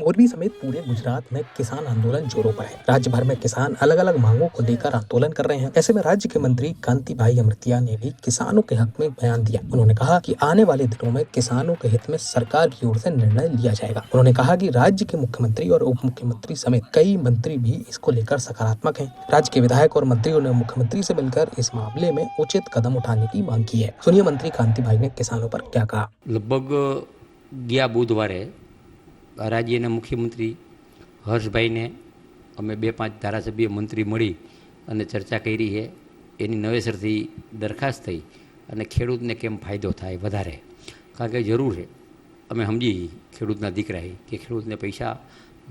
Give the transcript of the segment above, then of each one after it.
मोरबी समेत पूरे गुजरात में किसान आंदोलन जोरों पर है। राज्य भर में किसान अलग अलग मांगों को लेकर आंदोलन कर रहे हैं। ऐसे में राज्य के मंत्री कांतिभाई अमृतिया ने भी किसानों के हक में बयान दिया। उन्होंने कहा कि आने वाले दिनों में किसानों के हित में सरकार की ओर से निर्णय लिया जाएगा। उन्होंने कहा कि राज्य के मुख्यमंत्री और उप मुख्यमंत्री समेत कई मंत्री भी इसको लेकर सकारात्मक हैं। राज्य के विधायक और मंत्रियों ने मुख्यमंत्री से मिलकर इस मामले में उचित कदम उठाने की मांग की है। सुनिए मंत्री कांतिभाई ने किसानों पर क्या कहा। लगभग ગયા બુધવારે રાજ્યના મુખ્યમંત્રી હર્ષભાઈને અમે 2-5 ધારાસભ્ય મંત્રી મળી અને ચર્ચા કરી છે. એની નવેસરથી દરખાસ્ત થઈ અને ખેડૂતને કેમ ફાયદો થાય વધારે, કારણ કે જરૂર છે. અમે સમજી ખેડૂતના દીકરા કે ખેડૂતને પૈસા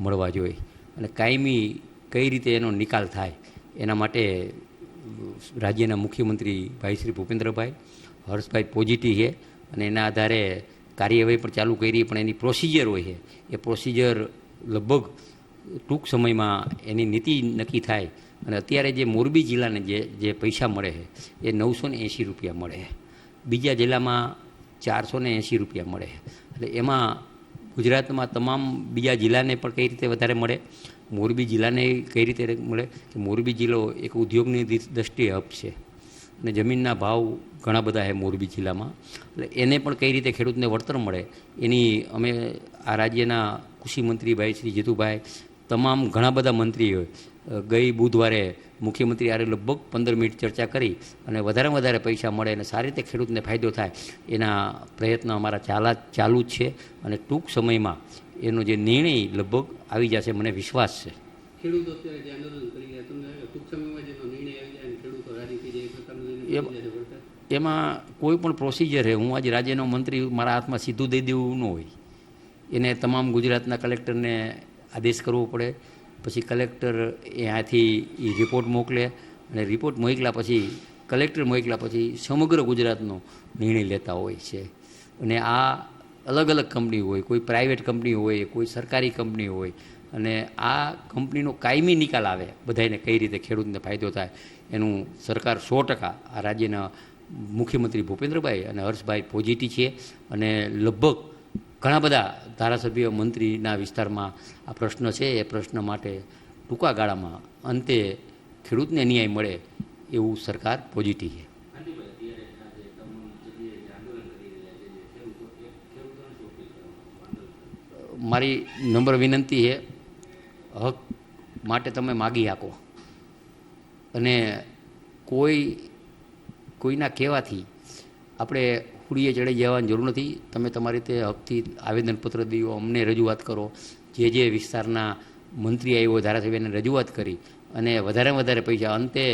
મળવા જોઈએ અને કાયમી કઈ રીતે એનો નિકાલ થાય એના માટે રાજ્યના મુખ્યમંત્રી ભાઈ શ્રી ભૂપેન્દ્રભાઈ હર્ષભાઈ પોઝિટિવ છે અને એના આધારે કાર્યવાહી પણ ચાલુ કરી. પણ એની પ્રોસિજર હોય છે, એ પ્રોસિજર લગભગ ટૂંક સમયમાં એની નીતિ નક્કી થાય. અને અત્યારે જે મોરબી જિલ્લાને જે પૈસા મળે છે એ 980 રૂપિયા મળે છે. બીજા જિલ્લામાં 480 રૂપિયા મળે છે. એટલે એમાં ગુજરાતમાં તમામ બીજા જિલ્લાને પણ કઈ રીતે વધારે મળે, મોરબી જિલ્લાને કઈ રીતે મળે કે મોરબી જિલ્લો એક ઉદ્યોગની દ્રષ્ટિએ હબ છે અને જમીનના ભાવ ઘણા બધા છે મોરબી જિલ્લામાં. એટલે એને પણ કઈ રીતે ખેડૂતને વળતર મળે એની અમે આ રાજ્યના કૃષિ મંત્રી ભાઈ શ્રી જીતુભાઈ, તમામ ઘણા બધા મંત્રીઓ ગઈ બુધવારે મુખ્યમંત્રી આરે લગભગ 15 મિનિટ ચર્ચા કરી અને વધારેમાં વધારે પૈસા મળે અને સારી રીતે ખેડૂતને ફાયદો થાય એના પ્રયત્નો અમારા ચાલુ જ છે. અને ટૂંક સમયમાં એનો જે નિર્ણય લગભગ આવી જશે, મને વિશ્વાસ છે. ખેડૂતો અત્યારે જે આંદોલન કરી રહ્યા, તમને ટૂંક સમયમાં જેનો નિર્ણય આવી જાય અને ખેડૂતો રાજી થઈ જાય એ પ્રકારનો એમાં કોઈ પણ પ્રોસિજર છે. હું આજે રાજ્યનો મંત્રી મારા હાથમાં સીધું દઈ દેવું ન હોય. એને તમામ ગુજરાતના કલેક્ટરને આદેશ કરવો પડે, પછી કલેક્ટર ત્યાંથી એ રિપોર્ટ મોકલે અને રિપોર્ટ મોકલ્યા પછી કલેક્ટર મોકલ્યા પછી સમગ્ર ગુજરાતનો નિર્ણય લેતા હોય છે. અને આ અલગ અલગ કંપની હોય, કોઈ પ્રાઇવેટ કંપની હોય, કોઈ સરકારી કંપની હોય, અને આ કંપનીનો કાયમી નિકાલ આવે બધાને કઈ રીતે ખેડૂતને ફાયદો થાય એનું સરકાર 100% આ રાજ્યના મુખ્યમંત્રી ભૂપેન્દ્રભાઈ અને હર્ષભાઈ પોઝિટિવ છે. અને લગભગ ઘણા બધા ધારાસભ્ય મંત્રીના વિસ્તારમાં આ પ્રશ્ન છે. એ પ્રશ્ન માટે ટૂંકા ગાળામાં અંતે ખેડૂતને ન્યાય મળે એવું સરકાર પોઝિટિવ છે. મારી નમ્ર વિનંતી છે, હક માટે તમે માગી આપો અને કોઈના કહેવાથી આપણે હુડીએ ચડી જવાની જરૂર નથી. તમે તમારી રીતે હકથી આવેદનપત્ર દો, અમને રજૂઆત કરો. જે વિસ્તારના મંત્રી આવ્યો ધારાસભ્યને રજૂઆત કરી અને વધારે પૈસા, અંતે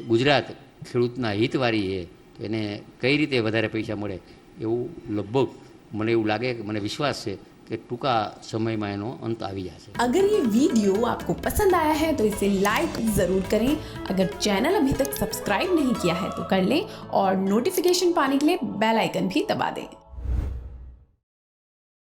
ગુજરાત ખેડૂતના હિતવારી છે તો એને કઈ રીતે વધારે પૈસા મળે એવું લગભગ મને એવું લાગે, મને વિશ્વાસ છે कि टूका समय में एनो अंत आ जाए। अगर ये वीडियो आपको पसंद आया है तो इसे लाइक ज़रूर करें। अगर चैनल अभी तक सब्सक्राइब नहीं किया है तो कर लें और नोटिफिकेशन पाने के लिए बेल आइकन भी दबा दें।